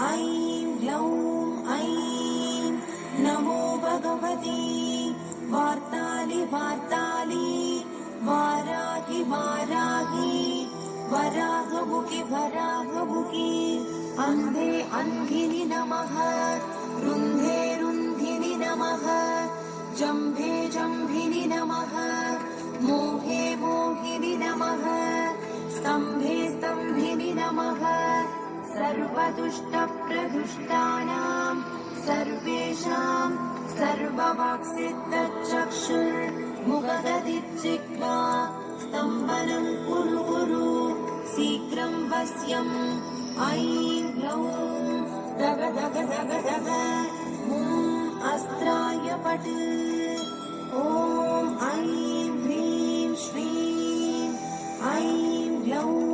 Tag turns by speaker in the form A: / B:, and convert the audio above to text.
A: ऐं ग्लौं ऐं नमो भगवती वार्तालि वार्तालि वाराहि वाराहि वराहमुखि वराहमुखि अन्धे अन्धिनि नमः रुन्धे रुन्धिनि नमः जम्भे जम्भिनि नमः मोहे मोहिनि नमः स्तम्भे स्तम्भिनि नमः सर्वदुष्टप्रदुष्टानां सर्वेषां सर्ववाक्सिद्धचक्षुर्मुखगदिज्जिह्वा स्तम्भनं कुरु कुरु शीघ्रं वश्यम् ऐं ग्लौं दग दग दग दग अस्त्राय पट् ॐ ऐं ह्रीं श्रीं ऐं ग्लौं